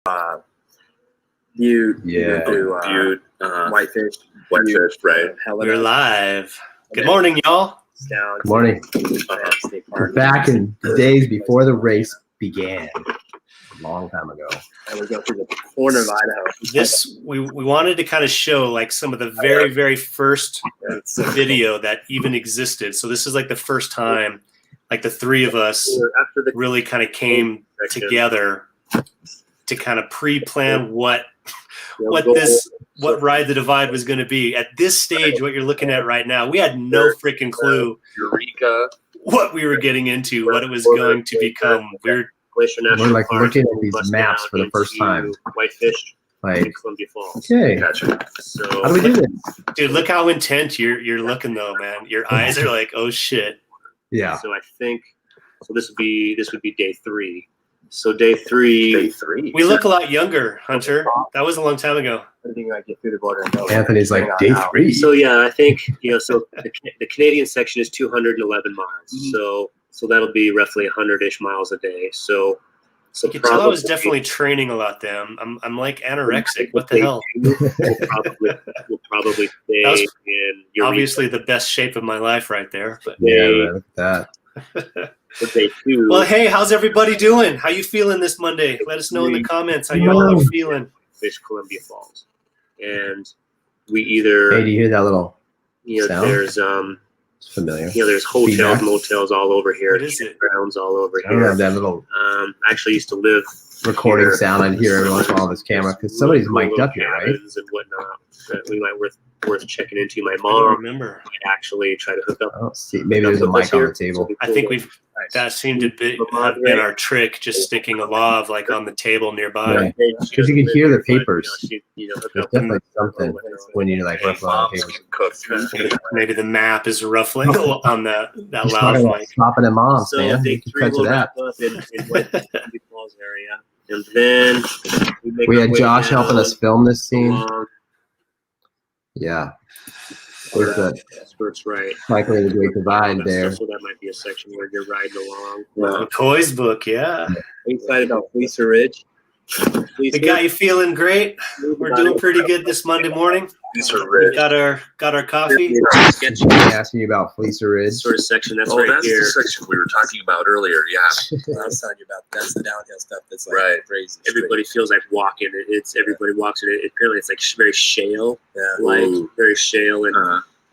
Butte, Butte, Whitefish, right? We're live. Good morning, y'all. Good morning. We're back in the days before the race began, a long time ago. And we go through the corner of Idaho. This we wanted to kind of show like some of the very first video that even existed. So this is like the first time like the three of us really kind of came together to kind of pre-plan what Ride the Divide was going to be. At this stage, what you're looking at right now, we had no freaking clue what we were getting into, what it was going to become. We're like looking at these maps for the first time. Whitefish, like, Columbia Falls. Okay, Gotcha. So, how do we do this? Dude, look how intent you're looking though, man. Your eyes are like, oh shit. Yeah. So I think this would be day 3. So day three. We look a lot younger, Hunter. That was a long time ago. I think I get through the border and go. Anthony's like day 3. So yeah, I think So the Canadian section is 211 miles. Mm-hmm. So that'll be roughly 100-ish miles a day. So you can tell I was definitely training a lot then. I'm like anorexic. What the hell? We'll probably stay that was in Eureka. Obviously the best shape of my life right there. But yeah, look at that. Day 2. Well, hey, how's everybody doing? How you feeling this Monday? Let us know in the comments how you all are feeling. Fish Columbia Falls, and we either. Hey, do you hear that little? Sound? There's It's familiar. There's hotels, Feedback. motels all over here. What is it? Grounds all over I don't here. have that little I actually used to live recording here. sound I hear every once in a while on this camera because somebody's mic'd up here, right? cabins and whatnot that we might worth checking into. My I don't mom remember. might actually try to hook up. I don't see. Maybe there's a mic on the table. I think that seemed to have been our trick, just sticking a lav like on the table nearby. Because you can hear the papers. Hook There's up definitely something when you like ruffle on papers. Maybe the map is ruffling on that He's loud talking about mic. stopping at mom's, So man. day You can 3 cut to will that. wrap up in White Falls area, and then We our had way Josh down helping us film this scene. along Yeah. There's a Spurts right. cycling the Great Divide there. So that might be a section where you're riding along. McCoy's book, yeah. Are you excited about Fleecer Ridge? We got you feeling great. We're doing pretty good this Monday morning. We got our coffee. Asking you about Fleecer Ridge. Sort of section that's Oh, right that's here. the section we were talking about earlier. Yeah, I was telling you about that's the downhill stuff that's like Right. crazy. Everybody feels like walking. Everybody walks in it. Apparently, it's like very shale, like Ooh. very shale. And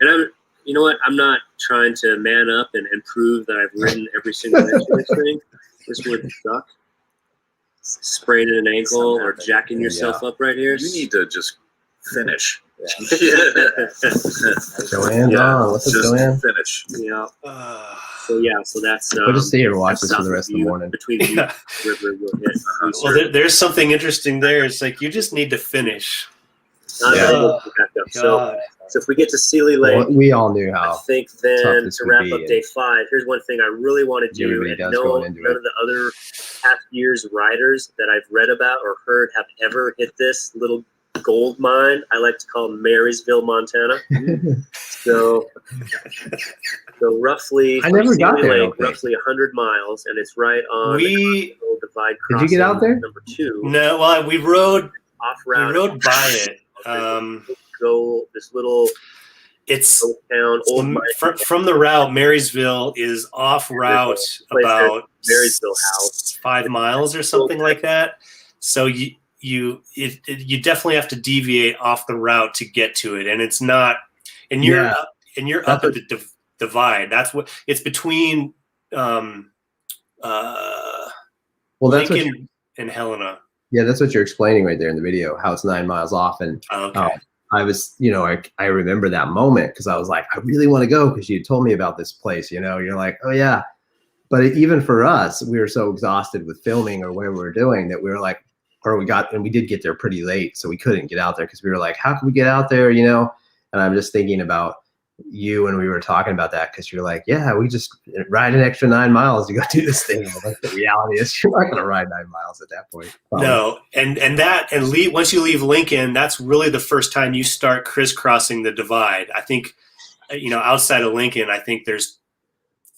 and I'm, you know what? I'm not trying to man up and prove that I've ridden every single inch of this thing. This would suck. Spraining an ankle or jacking yourself up right here. You need to just finish. Joanne's on. What's up, Just Joanne? finish. Yeah. So that's. We'll just stay here and watch that's this for the south rest of the morning. Between the river, we'll hit. Well, there's something interesting there. It's like you just need to finish. Yeah. So if we get to Sealy Lake, Well, we all knew I how. think tough then this to would wrap be, up and day 5, here's one thing I really want to do, everybody and does none going into of it. the other past years riders that I've read about or heard have ever hit this little gold mine. I like to call Marysville, Montana. So roughly, I never from got Sealy there, I Lake, don't think. roughly 100 miles, and it's right on the Continental Divide Did you crossing. get out there? Number 2, No, well, we rode off-route. by it. Go this little It's town, old mine. from the route. Marysville is off route about Marysville House, 5 miles or something like that. So you definitely have to deviate off the route to get to it, and it's not. And you're up at the divide. That's what it's between. Well, that's what Lincoln and Helena. Yeah, that's what you're explaining right there in the video, how it's 9 miles off. And I was, I remember that moment because I was like, I really want to go because you told me about this place, you're like, oh yeah. But even for us, we were so exhausted with filming or whatever we were doing that we were like, we did get there pretty late. So we couldn't get out there because we were like, how can we get out there? And I'm just thinking about you when we were talking about that because you're like, yeah, we just ride an extra 9 miles to go do this thing. Like the reality is you're not going to ride 9 miles at that point. No, once you leave Lincoln, that's really the first time you start crisscrossing the divide. I think, outside of Lincoln, I think there's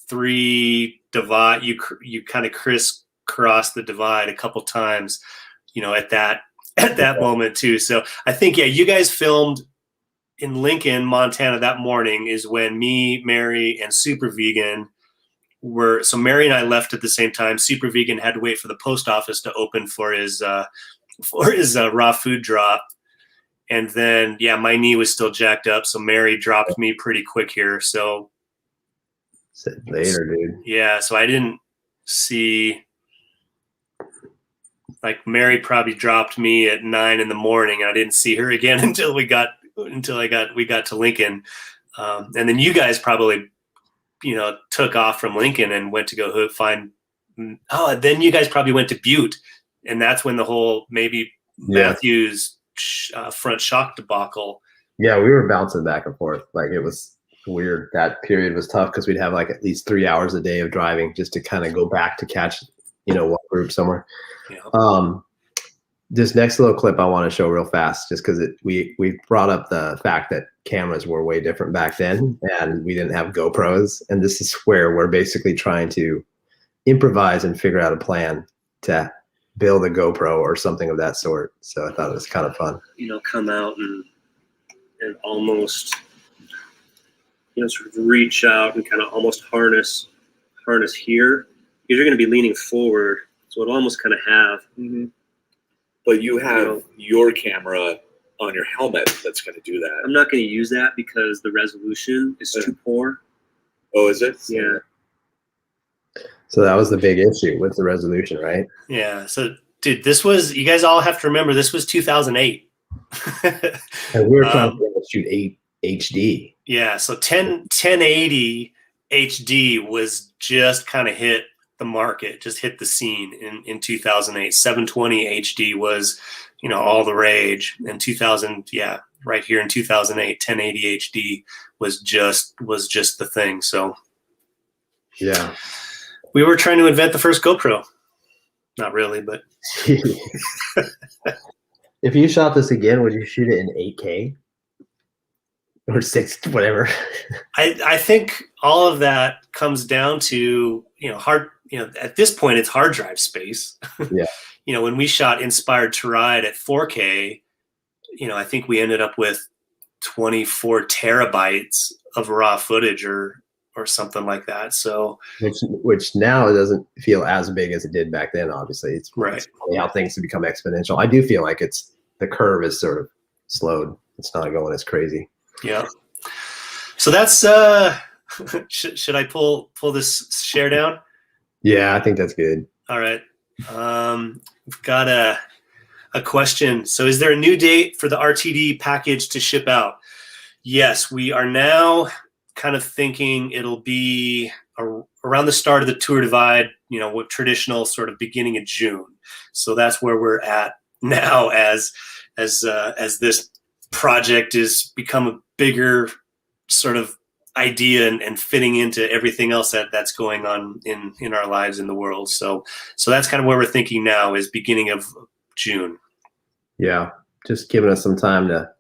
3 divide. You kind of crisscross the divide a couple times at that moment too. So I think, yeah, you guys filmed in Lincoln, Montana that morning is when me, Mary, and Super Vegan so Mary and I left at the same time. Super Vegan had to wait for the post office to open for his raw food drop. And then, yeah, my knee was still jacked up. So Mary dropped me pretty quick here. So later, dude. Yeah. So I didn't see, like, Mary probably dropped me at 9 a.m. I didn't see her again until we got to Lincoln. And then you guys probably, took off from Lincoln and went to go find. Then you guys probably went to Butte, and that's when the whole maybe Matthew's front shock debacle. Yeah, we were bouncing back and forth. Like, it was weird. That period was tough because we'd have like at least 3 hours a day of driving just to kind of go back to catch, one group somewhere. Yeah. This next little clip I want to show real fast, just because we brought up the fact that cameras were way different back then, and we didn't have GoPros. And this is where we're basically trying to improvise and figure out a plan to build a GoPro or something of that sort. So I thought it was kind of fun. Come out and almost, sort of reach out and kind of almost harness here, because you're going to be leaning forward. So it'll almost kind of have. Mm-hmm. But you have your camera on your helmet that's going to do that. I'm not going to use that because the resolution is too poor. Oh, is it? Yeah. So that was the big issue with the resolution, right? Yeah. So, dude, you guys all have to remember, this was 2008. And we were trying to shoot 8 HD. Yeah. So 1080 HD was just kind of hit the market, just hit the scene in 2008. 720 HD was, all the rage. In 2000, right here in 2008, 1080 HD was just the thing. So yeah, we were trying to invent the first GoPro. Not really, but if you shot this again, would you shoot it in 8K or 6, whatever? I think all of that comes down to, at this point it's hard drive space. Yeah. When we shot Inspired to Ride at 4K, I think we ended up with 24 terabytes of raw footage or something like that. So which now it doesn't feel as big as it did back then. Obviously, it's right. How things have become exponential. I do feel like the curve is sort of slowed. It's not going as crazy. Yeah. So that's should I pull this share down? Yeah, I think that's good. All right. We've got a question. So is there a new date for the RTD package to ship out? Yes, we are now kind of thinking it'll be around the start of the Tour Divide, with traditional sort of beginning of June. So that's where we're at now as this project has become a bigger sort of idea and fitting into everything else that's going on in our lives in the world. So that's kind of where we're thinking now, is beginning of June. Yeah, just giving us some time to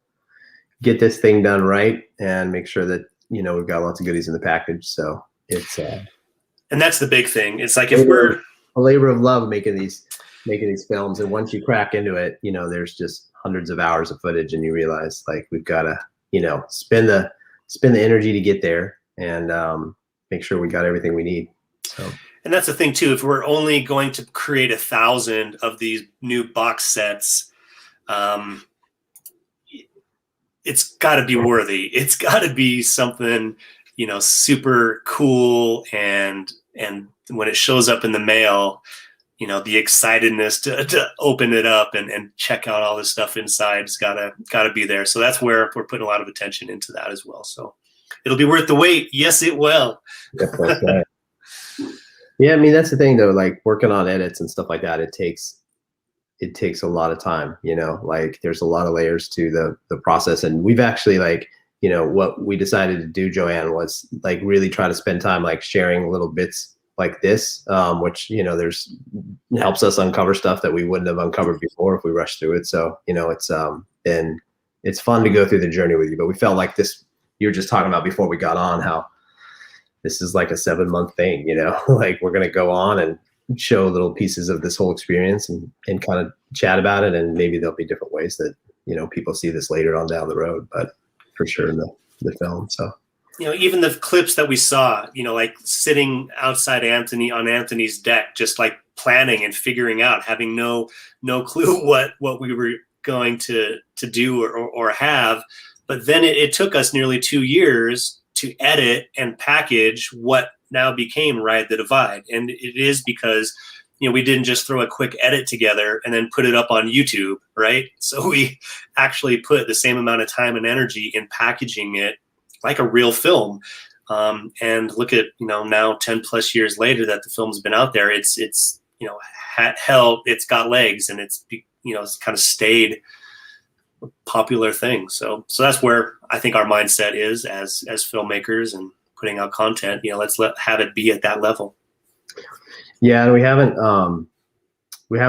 get this thing done right and make sure that we've got lots of goodies in the package. So it's and that's the big thing. It's like, if we're a labor of love making these films, and once you crack into it, there's just hundreds of hours of footage, and you realize, like, we've got to spend the energy to get there and make sure we got everything we need. So, and that's the thing too. If we're only going to create 1,000 of these new box sets, it's got to be worthy. It's got to be something, super cool. And when it shows up in the mail, the excitedness to open it up and check out all this stuff inside has gotta be there. So that's where we're putting a lot of attention into that as well. So it'll be worth the wait. Yes, it will. Yeah, I mean, that's the thing though, like working on edits and stuff like that, it takes a lot of time, like there's a lot of layers to the process. And we've actually, like, what we decided to do, Joanne, was like really try to spend time like sharing little bits like this, which, helps us uncover stuff that we wouldn't have uncovered before if we rushed through it. So, it's fun to go through the journey with you, but we felt like this, you were just talking about before we got on, how this is like a 7-month thing, like we're going to go on and show little pieces of this whole experience and kind of chat about it, and maybe there'll be different ways that, you know, people see this later on down the road, but for sure in the film. So, you know, even the clips that we saw, you know, like sitting outside Anthony's deck, just like planning and figuring out, having no clue what we were going to do or have. But then it took us nearly 2 years to edit and package what now became Ride the Divide. And it is because, you know, we didn't just throw a quick edit together and then put it up on YouTube, right? So we actually put the same amount of time and energy in packaging it like a real film. And look at, you know, now 10 plus years later that the film's been out there, it's you know, it's got legs, and it's, you know, it's kind of stayed a popular thing. So that's where I think our mindset is as filmmakers and putting out content. You know, let's have it be at that level. Yeah, and we haven't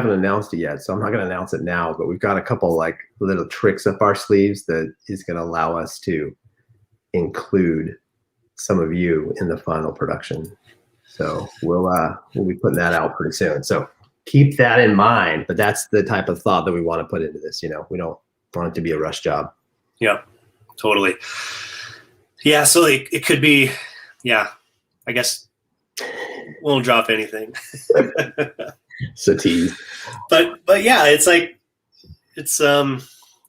announced it yet, so I'm not going to announce it now. But we've got a couple like little tricks up our sleeves that is going to allow us to include some of you in the final production. So we'll be putting that out pretty soon. So keep that in mind. But that's the type of thought that we want to put into this. You know, we don't want it to be a rush job. Yeah, totally. Yeah, so it could be, yeah, I guess won't drop anything. So tease. But yeah, it's like, it's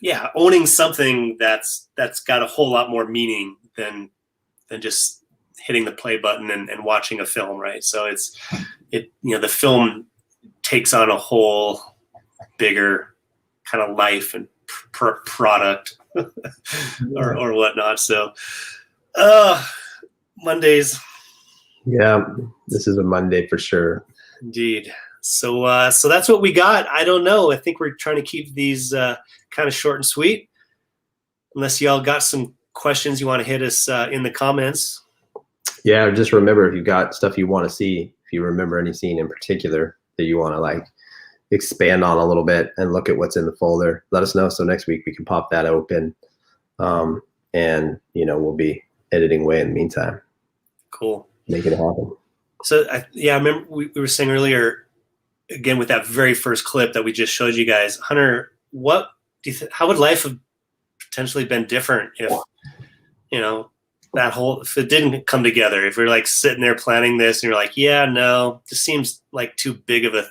yeah, owning something that's got a whole lot more meaning than just hitting the play button and watching a film, right? So you know, the film takes on a whole bigger kind of life and product or whatnot. So Mondays. Yeah, this is a Monday for sure. Indeed. So that's what we got. I don't know. I think we're trying to keep these kind of short and sweet. Unless y'all got some questions you want to hit us in the comments. Yeah, just remember, if you got stuff you want to see, if you remember any scene in particular that you want to like expand on a little bit and look at what's in the folder, let us know. So next week we can pop that open, and you know, we'll be editing away in the meantime. Cool. Make it happen. So I remember we were saying earlier, again, with that very first clip that we just showed you guys, Hunter, what do you think? How would life have potentially been different if, you know, if it didn't come together? If we're like sitting there planning this and you're like, yeah, no, this seems like too big of a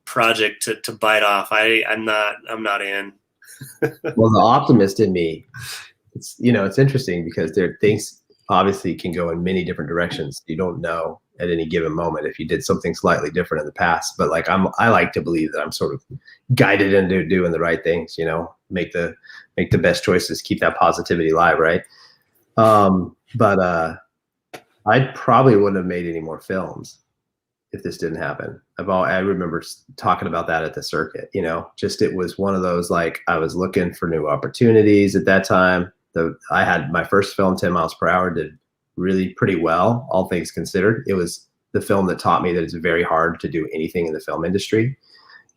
project to bite off. I'm not in. Well, the optimist in me, it's, you know, it's interesting because things obviously can go in many different directions. You don't know at any given moment if you did something slightly different in the past. But like I like to believe that I'm sort of guided into doing the right things. You know, make the best choices, keep that positivity alive, right? But I probably wouldn't have made any more films if this didn't happen. I remember talking about that at the circuit. You know, just it was one of those, like, I was looking for new opportunities at that time. I had my first film, 10 Miles Per Hour, did really pretty well, all things considered. It was the film that taught me that it's very hard to do anything in the film industry.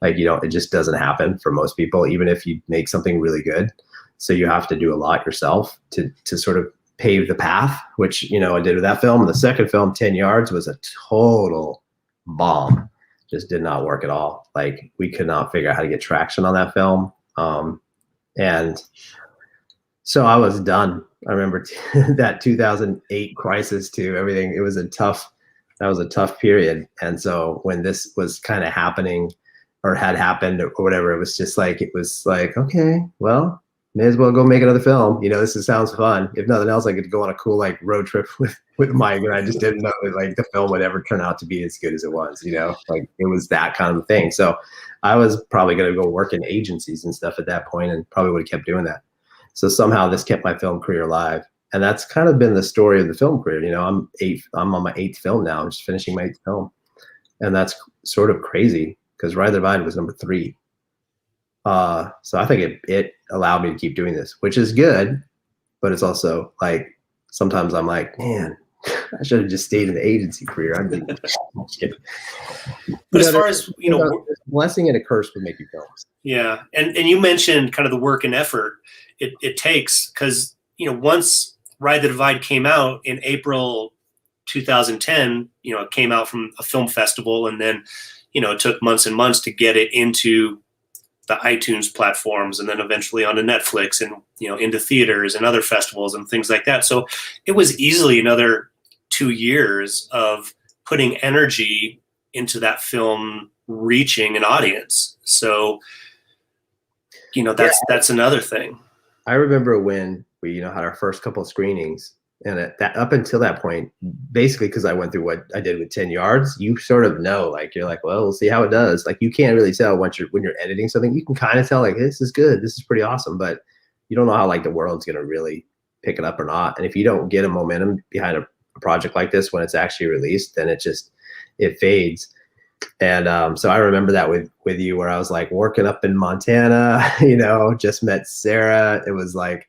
Like, you know, it just doesn't happen for most people, even if you make something really good. So you have to do a lot yourself to sort of pave the path, which, you know, I did with that film. And the second film, 10 Yards, was a total bomb. Just did not work at all. Like, we could not figure out how to get traction on that film. And so I was done. I remember that 2008 crisis to everything. That was a tough period. And so when this was kind of happening or had happened or whatever, it was like, okay, well, may as well go make another film. You know, this sounds fun. If nothing else, I could go on a cool like road trip with Mike. And I just didn't know that like the film would ever turn out to be as good as it was, you know, like it was that kind of thing. So I was probably going to go work in agencies and stuff at that point, and probably would have kept doing that. So somehow this kept my film career alive. And that's kind of been the story of the film career. You know, I'm on my 8th film now. I'm just finishing my 8th film. And that's sort of crazy because Ride the Divide was number 3. So I think it allowed me to keep doing this, which is good, but it's also like, sometimes I'm like, man, I should have just stayed in the agency career. But as far as, you know, there's a blessing and a curse with making films. Yeah. And you mentioned kind of the work and effort it takes, because, you know, once Ride the Divide came out in April 2010, you know, it came out from a film festival, and then, you know, it took months and months to get it into the iTunes platforms, and then eventually onto Netflix, and into theaters and other festivals and things like that. So it was easily another 2 years of putting energy into that film reaching an audience. So that's another thing. I remember when we had our first couple of screenings, and up until that point, basically, because I went through what I did with 10 Yards, you sort of know, like, you're like, well, we'll see how it does. Like, you can't really tell when you're editing something. You can kind of tell, like, this is good, this is pretty awesome, but you don't know how, like, the world's going to really pick it up or not. And if you don't get a momentum behind a project like this when it's actually released, then it fades. And so I remember that with you, where I was like working up in Montana, just met Sarah. It was like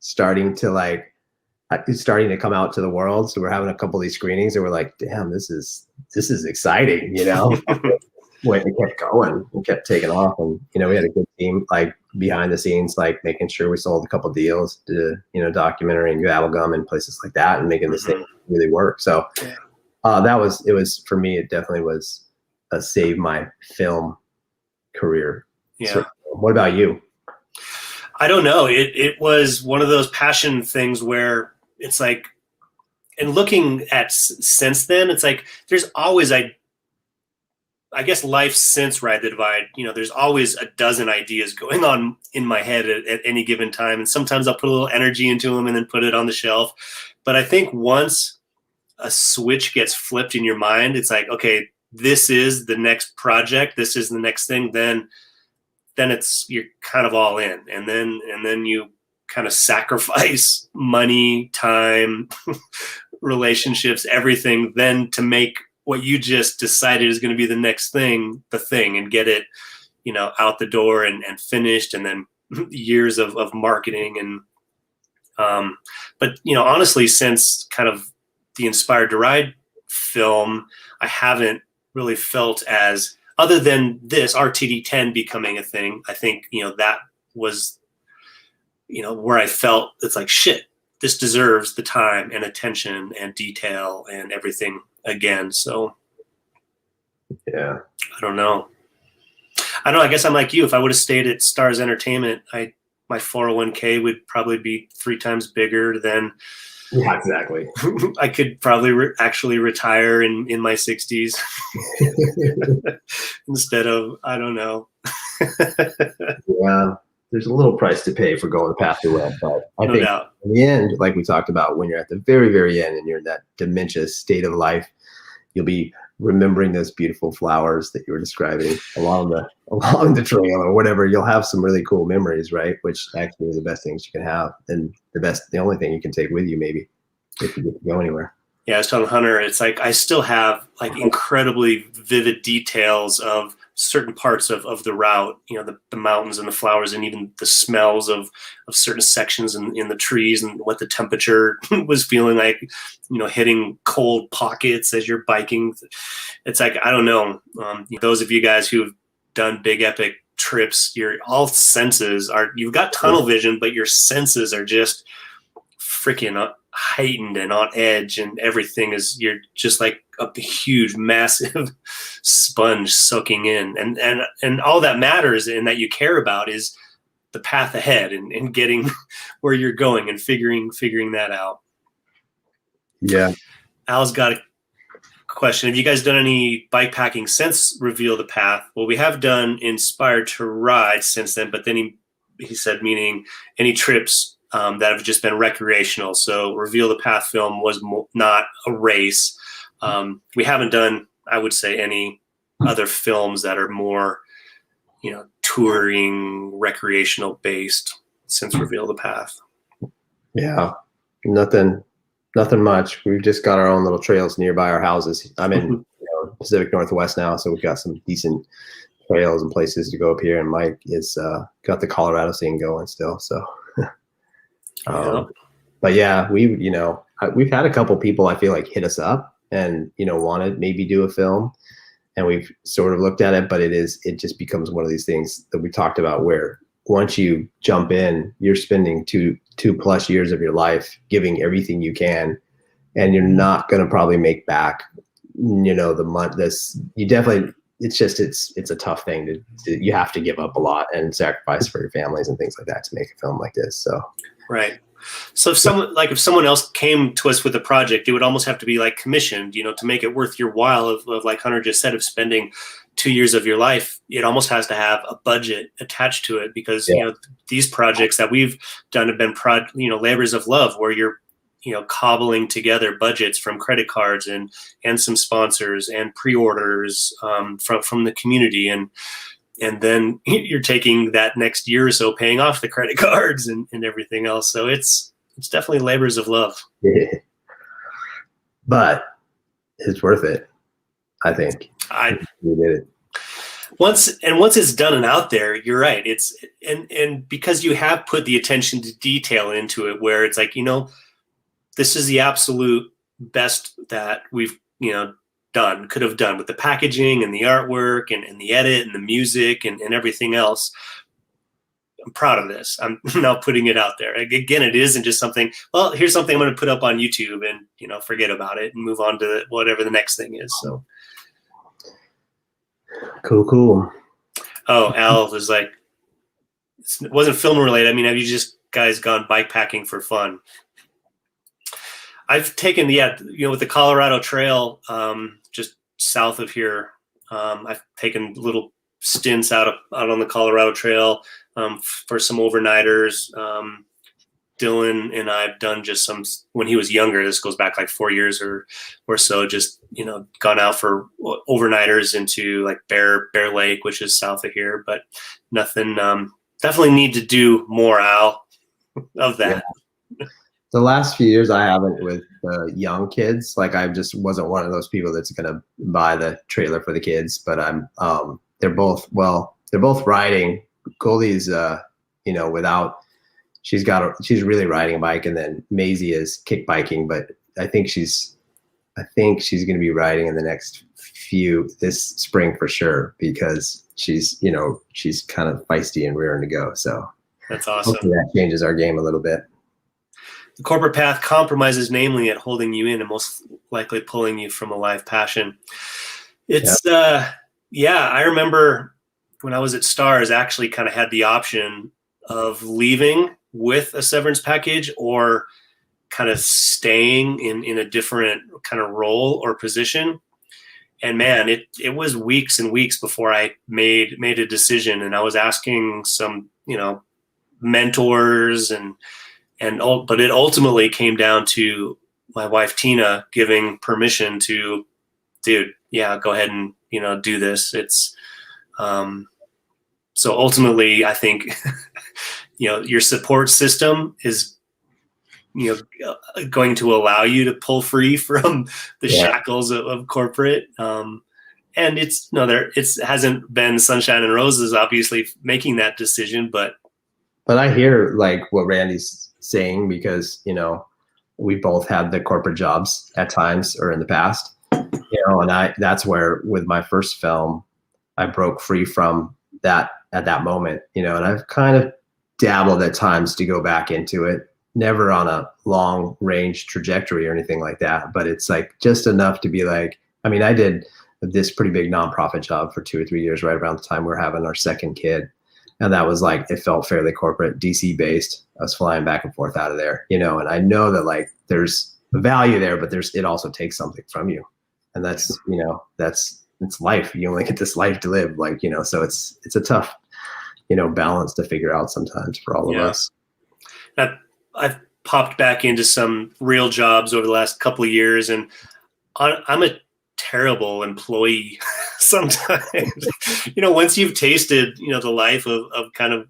starting to come out to the world. So we're having a couple of these screenings, and we're like, damn, this is exciting, When it kept going and kept taking off. And, we had a good team, like behind the scenes, like making sure we sold a couple of deals to, documentary and Battlegum and places like that, and making this thing really work. So it was, for me, it definitely was a save my film career. Yeah. So, what about you? I don't know. It was one of those passion things where it's like, and looking at since then, it's like, there's always, I guess life since Ride the Divide, there's always a dozen ideas going on in my head at any given time. And sometimes I'll put a little energy into them and then put it on the shelf. But I think once a switch gets flipped in your mind, it's like, okay, this is the next project, this is the next thing, then you're kind of all in. And then you kind of sacrifice money, time, relationships, everything, then to make what you just decided is going to be the next thing, the thing, and get it, out the door and finished, and then years of marketing. And, but, honestly, since kind of the Inspired to Ride film, I haven't really felt as, other than this RTD10 becoming a thing, I think, that was, where I felt it's like, shit, this deserves the time and attention and detail and everything again. So yeah, I don't know. I guess I'm like you. If I would have stayed at Stars Entertainment, my 401k would probably be 3 times bigger than. Yeah, exactly. I could probably actually retire in my 60s instead of, I don't know. Yeah, there's a little price to pay for going the path to web, but I think in the end, like we talked about, when you're at the very, very end and you're in that dementia state of life, you'll be remembering those beautiful flowers that you were describing along the trail or whatever. You'll have some really cool memories, right? Which actually are the best things you can have, and the only thing you can take with you, maybe, if you get to go anywhere. Yeah, I was telling Hunter, it's like I still have like incredibly vivid details of certain parts of the route, the mountains and the flowers, and even the smells of certain sections in the trees, and what the temperature was feeling like, hitting cold pockets as you're biking. It's like, I don't know. Those of you guys who've done big epic trips, all senses you've got tunnel vision, but your senses are just freaking heightened and on edge, and everything you're just like a huge, massive sponge soaking in, and all that matters and that you care about is the path ahead and getting where you're going and figuring that out. Yeah. Al's got a question. Have you guys done any bike packing since Reveal the Path? Well, we have done Inspired to Ride since then, but then he said, meaning any trips that have just been recreational. So Reveal the Path film was not a race. We haven't done, I would say, any other films that are more, touring, recreational based since Reveal the Path. Yeah, nothing much. We've just got our own little trails nearby our houses. I'm in Pacific Northwest now, so we've got some decent trails and places to go up here. And Mike is got the Colorado scene going still. So. But yeah, we've had a couple people, I feel like, hit us up and, want to maybe do a film, and we've sort of looked at it, but it just becomes one of these things that we talked about, where once you jump in, you're spending two plus years of your life giving everything you can, and you're not going to probably make back, the month. You definitely it's just it's a tough thing to you have to give up a lot and sacrifice for your families and things like that to make a film like this. So right. So if someone else came to us with a project, it would almost have to be like commissioned, to make it worth your while of like Hunter just said, of spending 2 years of your life. It almost has to have a budget attached to it, because these projects that we've done have been labors of love, where you're cobbling together budgets from credit cards and some sponsors and pre-orders from the community, and then you're taking that next year or so paying off the credit cards and everything else. So it's definitely labors of love. But it's worth it, I think. We did it. Once it's done and out there, you're right. It's and because you have put the attention to detail into it, where it's like, this is the absolute best that we've could have done with the packaging and the artwork and the edit and the music and everything else. I'm proud of this. I'm now putting it out there. Again, it isn't just something, well, here's something I'm going to put up on YouTube and, forget about it and move on to whatever the next thing is. So. Cool. Oh, Al was like, it wasn't film related. I mean, have you just guys gone bike packing for fun? I've taken with the Colorado Trail, just south of here. I've taken little stints out on the Colorado Trail for some overnighters. Dylan and I've done just some when he was younger. This goes back like 4 years or so. Just gone out for overnighters into like Bear Lake, which is south of here, but nothing. Definitely need to do more, Al, of that. Yeah. The last few years I haven't with young kids. Like I just wasn't one of those people that's going to buy the trailer for the kids, but they're both riding. Goldie's, she's really riding a bike, and then Maisie is kick biking, but I think she's going to be riding in the next this spring for sure, because she's kind of feisty and rearing to go. So that's awesome. Hopefully that changes our game a little bit. The corporate path compromises namely at holding you in and most likely pulling you from a life passion. It's, I remember when I was at Stars, actually kind of had the option of leaving with a severance package or kind of staying in a different kind of role or position. And man, it was weeks and weeks before I made a decision. And I was asking some, mentors but it ultimately came down to my wife, Tina, giving permission to, dude, go ahead and, do this. It's, so ultimately I think, your support system is, going to allow you to pull free from the shackles of corporate. And it hasn't been sunshine and roses, obviously, making that decision, but I hear like what Randy's saying, because we both had the corporate jobs at times or in the past, and that's where with my first film I broke free from that at that moment, and I've kind of dabbled at times to go back into it, never on a long range trajectory or anything like that, but it's like just enough to be like, I mean, I did this pretty big nonprofit job for 2 or 3 years right around the time we were having our second kid. And that was like, it felt fairly corporate, DC based. I was flying back and forth out of there, and I know that like there's value there, but it also takes something from you. And that's, it's life. You only get this life to live, like, so it's a tough, balance to figure out sometimes for all of us. I've popped back into some real jobs over the last couple of years, and I'm a terrible employee sometimes. Once you've tasted, the life of kind of,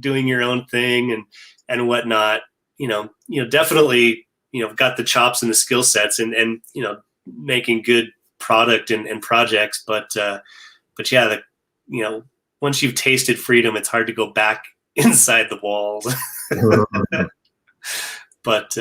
doing your own thing and whatnot, definitely, got the chops and the skill sets and making good product and projects. But once you've tasted freedom, it's hard to go back inside the walls. But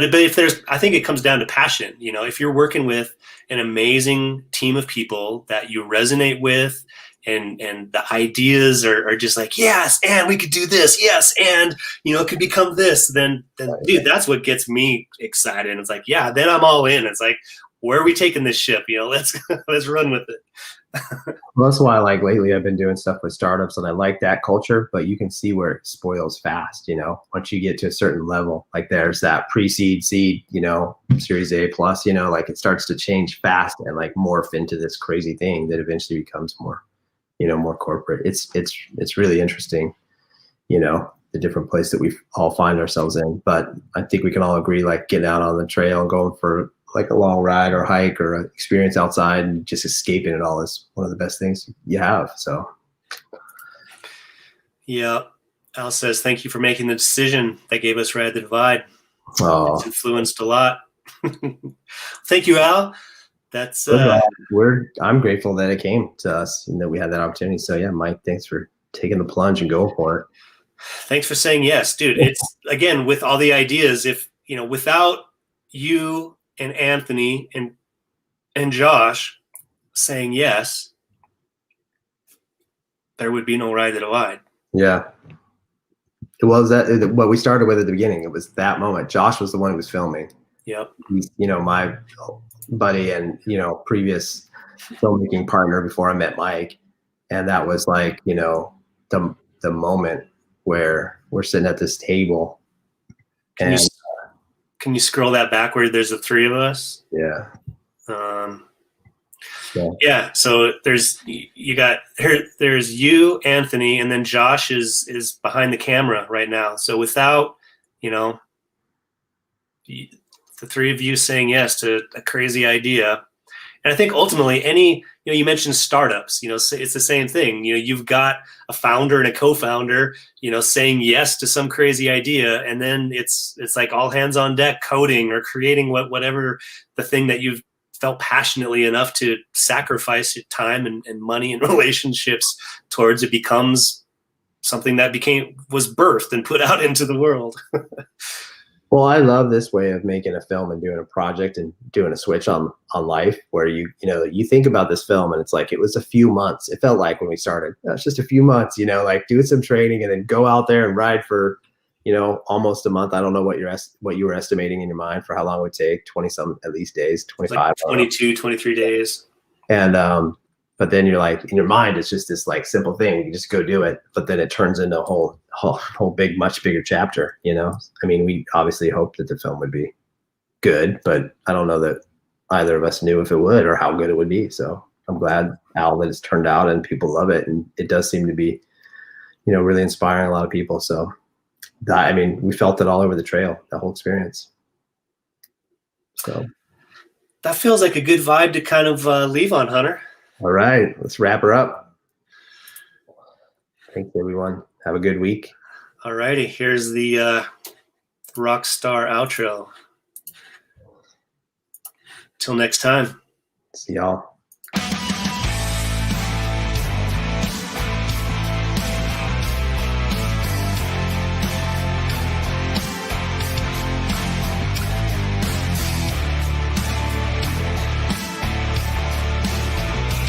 if there's, I think it comes down to passion. If you're working with an amazing team of people that you resonate with, and the ideas are just like, yes, and we could do this, yes, and it could become this, then dude, that's what gets me excited. And it's like, then I'm all in. It's like, where are we taking this ship? You know, let's run with it. Well, that's why, like, lately I've been doing stuff with startups, and I like that culture, but you can see where it spoils fast, you know, once you get to a certain level. Like, there's that pre-seed, seed, you know, Series A plus, you know, like, it starts to change fast and like morph into this crazy thing that eventually becomes more, you know, more corporate. It's really interesting, you know, the different place that we all find ourselves in. But I think we can all agree, like, getting out on the trail and going for like a long ride or hike or an experience outside and just escaping it all is one of the best things you have. So. Yeah. Al says, thank you for making the decision that gave us Ride the Divide. Oh, It's influenced a lot. Thank you, Al. That's I'm grateful that it came to us and that we had that opportunity. So yeah, Mike, thanks for taking the plunge and going for it. Thanks for saying yes, dude. It's, again, with all the ideas, if, you know, without you and Anthony and Josh saying yes, there would be no Ride the Divide. Yeah. It was that what we started with at the beginning. It was that moment. Josh was the one who was filming. Yep. He's, you know, my buddy and, you know, previous filmmaking partner before I met Mike. And that was like, you know, the moment where we're sitting at this table. Can you scroll that backward? There's the three of us. Yeah. Yeah. So there's you, Anthony, and then Josh is behind the camera right now. So without, you know, the three of you saying yes to a crazy idea, and I think ultimately you know, you mentioned startups, you know, it's the same thing. You know, you've got a founder and a co-founder, you know, saying yes to some crazy idea, and then it's like all hands on deck coding or creating whatever the thing that you've felt passionately enough to sacrifice your time and money and relationships towards. It becomes something that was birthed and put out into the world. Well, I love this way of making a film and doing a project and doing a switch on life where you know, you think about this film and it's like, it was a few months. It felt like when we started, it's just a few months, you know, like do some training and then go out there and ride for, you know, almost a month. I don't know what you were estimating in your mind for how long it would take, 20 some at least days, 25, like 22, 23 days. And, but then you're like, in your mind, it's just this like simple thing. You just go do it. But then it turns into a whole big, much bigger chapter, you know? I mean, we obviously hoped that the film would be good, but I don't know that either of us knew if it would or how good it would be. So I'm glad, Al, that it's turned out and people love it. And it does seem to be, you know, really inspiring a lot of people. So I mean, we felt it all over the trail, the whole experience. So that feels like a good vibe to kind of leave on, Hunter. All right, let's wrap her up. Thanks, everyone. Have a good week. All righty, here's the rock star outro. Till next time. See y'all.